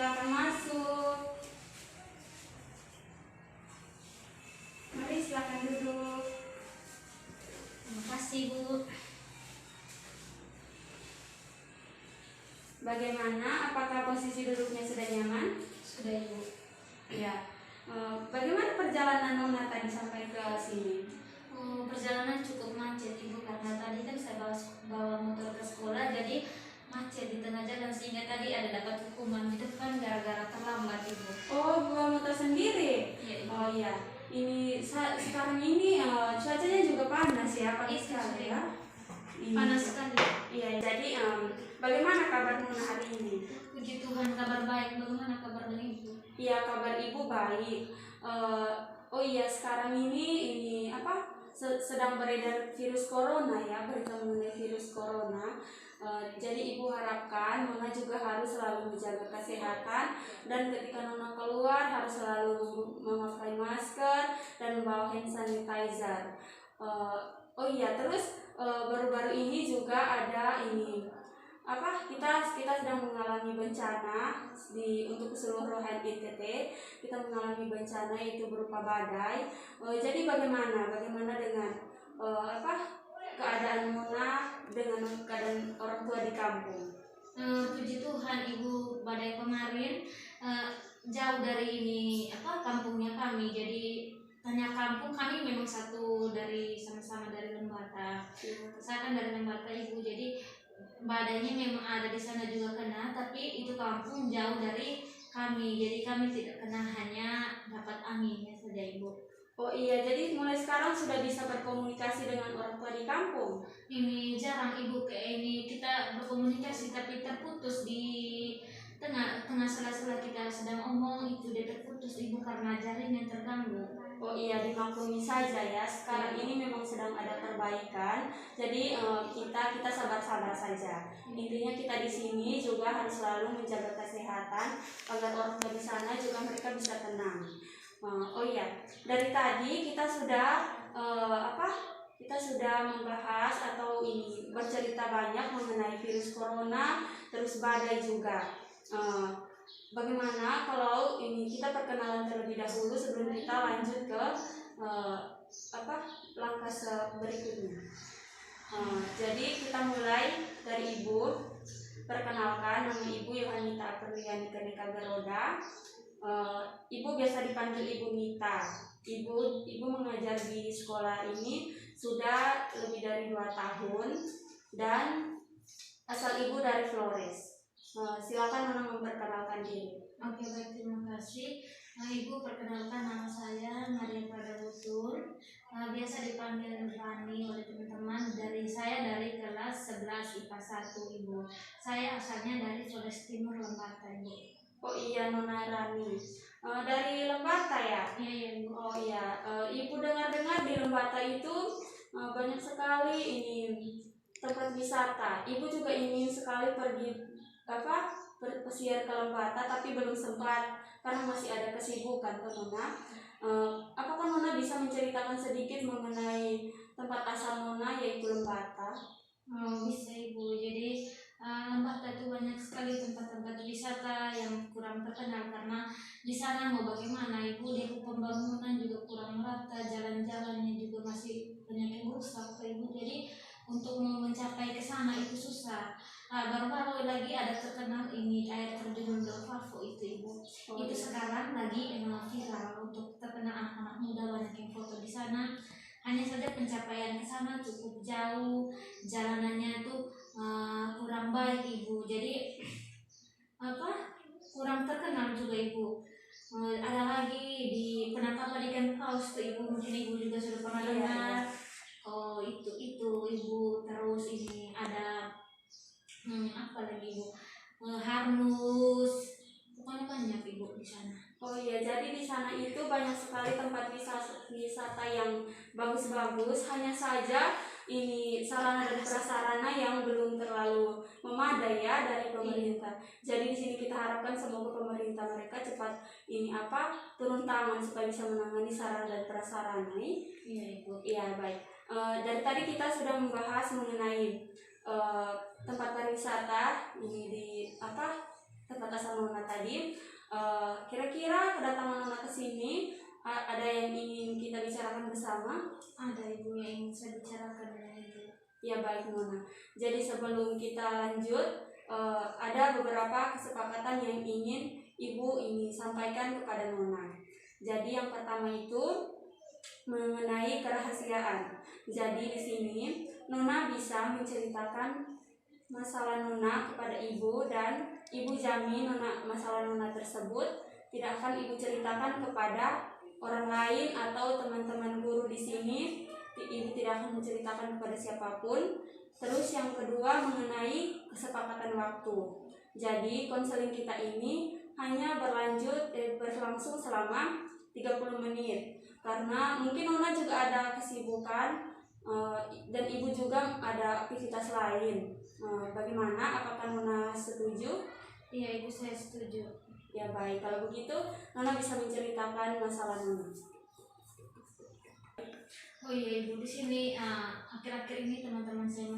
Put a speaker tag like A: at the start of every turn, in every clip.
A: silakan masuk. Mari silakan duduk.
B: Terima kasih, Bu.
A: Bagaimana? Apakah posisi duduknya sudah nyaman?
B: Sudah, Ibu.
A: Ya. Bagaimana perjalanan Nona tadi sampai ke sini?
B: Perjalanan cukup macet, Ibu, karena tadi kan saya bawa motor ke sekolah, jadi macet di tengah jalan sehingga tadi ada dapat hukuman di depan gara-gara terlambat, Ibu.
A: Oh, bawa motor sendiri?
B: Iya, Ibu.
A: Oh iya. Ini sekarang ini cuacanya juga panas ya, panas
B: Iya,
A: sekali ya.
B: Panas sekali.
A: Iya, jadi bagaimana kabar Nona hari ini?
B: Puji Tuhan, kabar baik. Bagaimana kabarnya, Ibu?
A: Iya, kabar ibu baik. Oh iya, sekarang ini apa? Sedang beredar virus corona ya, berita mengenai virus corona. Jadi ibu harapkan Nona juga harus selalu menjaga kesehatan, dan ketika Nona keluar harus selalu memakai masker dan membawa hand sanitizer. Oh iya, terus baru-baru ini juga ada ini apa, kita sedang mengalami bencana untuk keseluruhan NTT. Kita mengalami bencana itu berupa badai. Jadi bagaimana dengan keadaan Nona dengan keadaan orang tua di kampung?
B: Puji Tuhan, Ibu, badai kemarin jauh dari ini kampungnya kami. Jadi tanya kampung, kami memang sama-sama dari Lembata. Saya kan dari Lembata, Ibu. Jadi badainya memang ada di sana juga kena, tapi itu kampung jauh dari kami. Jadi kami tidak kena, hanya dapat anginnya saja, Ibu.
A: Oh iya, jadi mulai sekarang sudah bisa berkomunikasi dengan orang tua di kampung?
B: Ini jarang, Ibu, kayak ini kita berkomunikasi tapi terputus di tengah sela-sela kita sedang omong, itu dia terputus, Ibu, karena jaringan terganggu.
A: Oh iya, dimaklumi saja ya. Sekarang ini memang sedang ada perbaikan. Jadi kita sabar-sabar saja. Intinya kita di sini juga harus selalu menjaga kesehatan agar orang tua di sana juga mereka bisa tenang. Oh iya, dari tadi kita sudah kita sudah membahas atau ini bercerita banyak mengenai virus corona, terus badai juga. Bagaimana kalau ini kita perkenalan terlebih dahulu sebelum kita lanjut ke langkah berikutnya. Jadi kita mulai dari Ibu. Perkenalkan, nama Ibu Yohanita Perliani Kenika Garoda. Ibu biasa dipanggil Ibu Nita. Ibu mengajar di sekolah ini sudah lebih dari 2 tahun dan asal Ibu dari Flores. Silakan Nona memperkenalkan diri.
B: Oke, baik, terima kasih. Ibu, perkenalkan, nama saya Maria Prada Butur. Biasa dipanggil Rani oleh teman-teman. Saya dari kelas 11 IPA 1, Ibu. Saya asalnya dari Flores Timur, Lembata, Ibu.
A: Oh iya, Nona Rani. Dari Lembata ya?
B: Iya, Ibu.
A: Oh iya, Ibu dengar-dengar di Lembata itu banyak sekali ini tempat wisata. Ibu juga ingin sekali pergi berpesiar ke Lembata, tapi belum sempat karena masih ada kesibukan, Nona. Apakah Nona bisa menceritakan sedikit mengenai tempat asal Nona, yaitu Lembata?
B: Bisa, Ibu. Jadi Lembata itu banyak sekali tempat-tempat wisata yang kurang terkenal, karena di sana mau bagaimana, Ibu, di pembangunan juga kurang merata, jalan-jalannya juga masih banyak yang rusak, Ibu. Jadi untuk mencapai ke sana itu susah. Baru-baru lagi ada terkenal ini air terjun Dolfavo itu, Ibu. Itu sekarang lagi viral, untuk terkenal anak-anak muda, banyak yang foto di sana. Hanya saja pencapaian ke sana cukup jauh, jalanannya itu kurang baik, Ibu. Jadi kurang terkenal juga, Ibu. Ada lagi di penangkapan ikan paus tuh, Ibu, mungkin Ibu juga sudah pernah dengar. Oh, itu Ibu. Terus ini ada apa lagi, Ibu? Harnus. Pokoknya banyak, Ibu, di sana.
A: Oh iya, jadi di sana itu banyak sekali tempat wisata yang bagus-bagus. Hanya saja ini sarana dan prasarana yang belum terlalu memadai ya dari pemerintah. Jadi di sini kita harapkan semoga pemerintah mereka cepat turun tangan supaya bisa menangani sarana dan prasarana.
B: Iya, Ibu.
A: Iya, baik. Dari tadi kita sudah membahas mengenai tempat pariwisata ini tempat asal Nona tadi. Kira-kira kedatangan Nona ke sini ada yang ingin kita bicarakan bersama?
B: Ada Ibu yang ingin saya bicarakan dengan Ibu.
A: Ya baik Nona. Jadi sebelum kita lanjut, ada beberapa kesepakatan yang ingin Ibu ini sampaikan kepada Nona. Jadi yang pertama itu mengenai kerahasiaan. Jadi di sini Nona bisa menceritakan masalah Nona kepada Ibu, dan Ibu jamin masalah Nona tersebut tidak akan Ibu ceritakan kepada orang lain atau teman-teman guru di sini. Ibu tidak akan menceritakan kepada siapapun. Terus yang kedua mengenai kesepakatan waktu. Jadi konseling kita ini hanya berlangsung selama 30 menit. Karena mungkin Nona juga ada kesibukan dan Ibu juga ada aktivitas lain. Bagaimana? Apakah Nona setuju?
B: Iya Ibu, saya setuju.
A: Ya baik, kalau begitu Nona bisa menceritakan masalah Nona.
B: Oh iya Ibu, di sini akhir-akhir ini teman-teman saya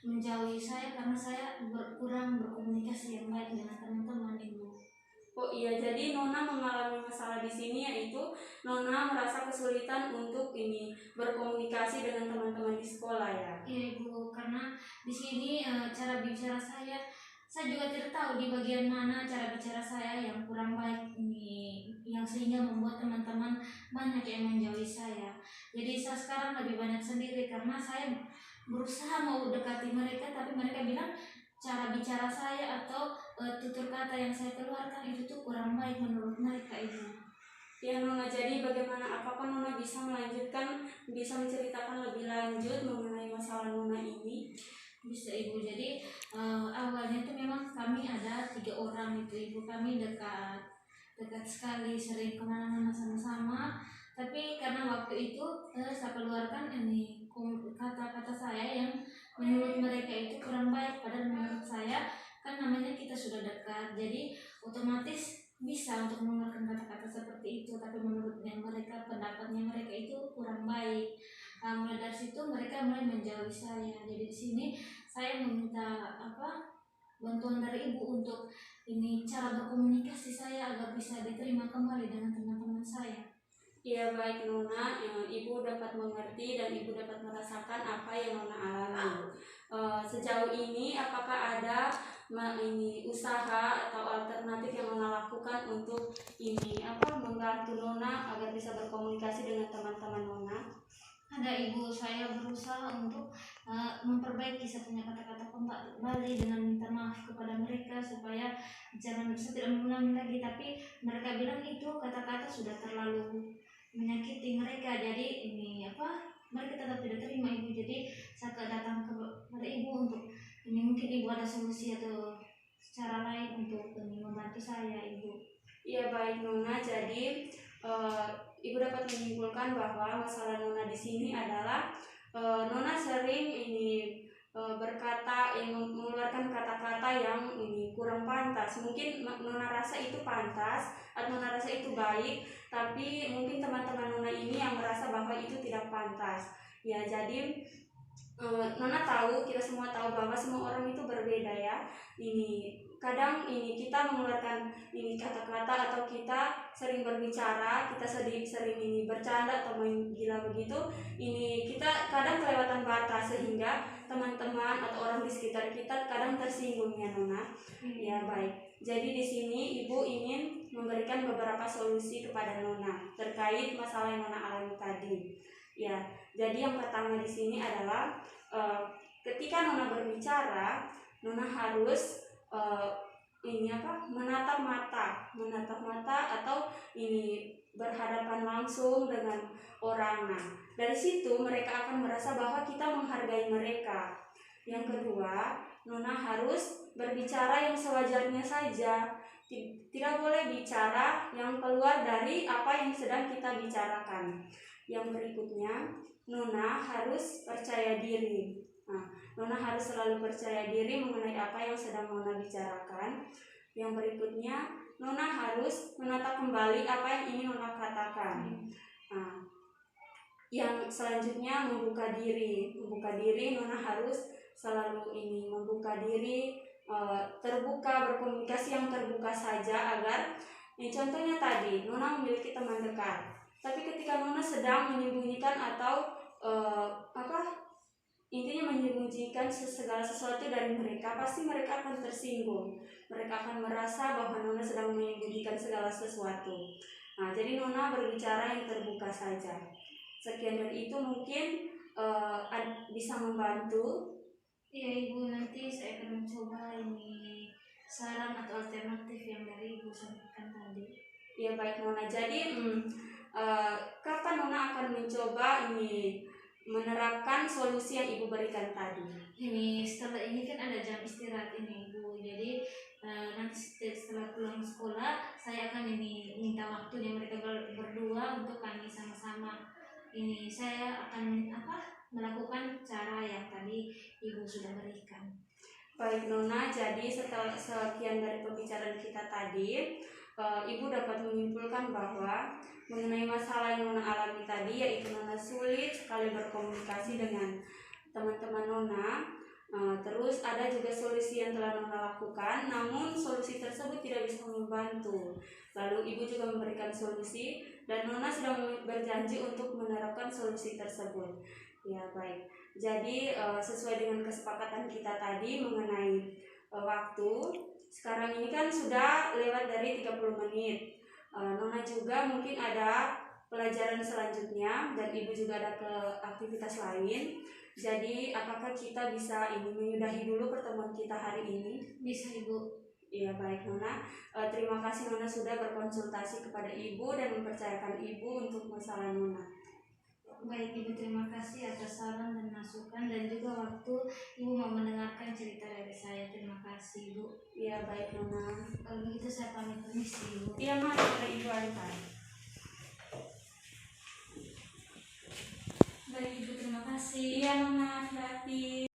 B: menjauhi saya karena saya kurang berkomunikasi yang baik dengan teman-teman Ibu.
A: Oh iya, jadi Nona mengalami masalah di sini, yaitu Nona merasa kesulitan untuk berkomunikasi dengan teman-teman di sekolah ya.
B: Iya Ibu, karena di sini cara bicara saya juga tidak tahu di bagian mana cara bicara saya yang kurang baik ini, yang sehingga membuat teman-teman banyak yang menjauhi saya. Jadi saya sekarang lebih banyak sendiri karena saya berusaha mau dekati mereka, tapi mereka bilang cara bicara saya atau tutur kata yang saya keluarkan itu tuh kurang baik menurut mereka Ibu.
A: Ya Nona, jadi bagaimana, apakah Nona bisa menceritakan lebih lanjut mengenai masalah Nona ini?
B: Bisa Ibu. Jadi awalnya itu memang kami ada 3 orang itu Ibu, kami dekat sekali, sering kemana-mana sama-sama. Tapi karena waktu itu saya keluarkan kata-kata saya yang menurut mereka itu kurang baik, padahal menurut saya kan namanya kita sudah dekat, jadi otomatis bisa untuk mengeluarkan kata-kata seperti itu. Tapi menurut mereka, pendapatnya mereka itu kurang baik. Mulai dari situ mereka mulai menjauhi saya. Jadi di sini saya meminta bantuan dari Ibu untuk cara berkomunikasi saya agar bisa diterima kembali dengan teman-teman saya.
A: Ya baik Nona, Ibu dapat mengerti dan Ibu dapat merasakan apa yang Nona alami. Sejauh ini apakah ada usaha atau alternatif yang Nona lakukan untuk membantu Nona agar bisa berkomunikasi dengan teman-teman Nona?
B: Ada Ibu, saya berusaha untuk memperbaiki saya punya kata-kata kembali dengan minta maaf kepada mereka supaya jangan tidak mengulangi lagi. Tapi mereka bilang itu kata-kata sudah terlalu menyakiti mereka, jadi mereka tetap tidak terima Ibu. Jadi saya datang kepada Ibu untuk mungkin Ibu ada solusi atau cara lain untuk membantu saya Ibu.
A: Iya baik Nona, jadi Ibu dapat menyimpulkan bahwa masalah Nona di sini adalah Nona sering berkata mengeluarkan kata-kata yang kurang pantas. Mungkin Nona rasa itu pantas atau Nona rasa itu baik, tapi mungkin teman-teman Nona ini yang merasa bahwa itu tidak pantas. Ya, jadi Nona tahu, kita semua tahu bahwa semua orang itu berbeda ya. Kadang kita mengeluarkan kata-kata atau kita sering berbicara, kita sering bercanda atau main gila begitu. Kita kadang kelewatan batas sehingga teman-teman atau orang di sekitar kita kadang tersinggung ya Nona. Ya baik. Jadi di sini Ibu ingin memberikan beberapa solusi kepada Nona terkait masalah yang Nona alami tadi. Ya, jadi yang pertama di sini adalah ketika Nona berbicara, Nona harus menatap mata atau berhadapan langsung dengan orang. Nah, dari situ mereka akan merasa bahwa kita menghargai mereka. Yang kedua, Nona harus berbicara yang sewajarnya saja. Tidak boleh bicara yang keluar dari apa yang sedang kita bicarakan. Yang berikutnya, Nona harus percaya diri. Nah, Nona harus selalu percaya diri mengenai apa yang sedang Nona bicarakan. Yang berikutnya, Nona harus menata kembali apa yang ingin Nona katakan. Nah, yang selanjutnya membuka diri. Nona harus selalu membuka diri terbuka, berkomunikasi yang terbuka saja agar contohnya tadi Nona memiliki teman dekat, tapi ketika Nona sedang menyembunyikan atau intinya menyembunyikan segala sesuatu dari mereka, pasti mereka akan tersinggung. Mereka akan merasa bahwa Nona sedang menyembunyikan segala sesuatu. Nah, jadi Nona berbicara yang terbuka saja. Sekian dari itu mungkin bisa membantu.
B: Iya Ibu, nanti saya akan mencoba ini saran atau alternatif yang dari Ibu sampaikan tadi.
A: Ya baik Nona. Jadi kapan Nona akan mencoba ini menerapkan solusi yang Ibu berikan tadi?
B: Ini setelah ini kan ada jam istirahat ini Ibu, jadi nanti setelah pulang sekolah saya akan ini minta waktunya mereka berdua untuk kami sama-sama ini saya akan melakukan cara yang tadi Ibu sudah berikan.
A: Baik Nona, jadi setelah sekian dari pembicaraan kita tadi, Ibu dapat menyimpulkan bahwa mengenai masalah yang Nona alami tadi, yaitu Nona sulit sekali berkomunikasi dengan teman-teman Nona. Terus ada juga solusi yang telah Nona lakukan, namun solusi tersebut tidak bisa membantu. Lalu Ibu juga memberikan solusi dan Nona sudah berjanji untuk menerapkan solusi tersebut. Ya baik. Jadi sesuai dengan kesepakatan kita tadi mengenai waktu, sekarang ini kan sudah lewat dari 30 menit. Nona juga mungkin ada pelajaran selanjutnya dan Ibu juga ada ke aktivitas lain. Jadi apakah kita bisa ini menyudahi dulu pertemuan kita hari ini?
B: Bisa Ibu.
A: Iya baik Nona. Terima kasih Nona sudah berkonsultasi kepada Ibu dan mempercayakan Ibu untuk masalah Nona.
B: Baik Ibu, terima kasih atas saran dan masukan dan juga waktu Ibu mau mendengarkan cerita dari saya. Terima kasih Ibu.
A: Iya baik Nona.
B: Kalau begitu saya pamit permisi Ibu.
A: Iya mari kepada Ibu Antar.
B: Baik Ibu, terima kasih.
A: Iya Nona, hati-hati.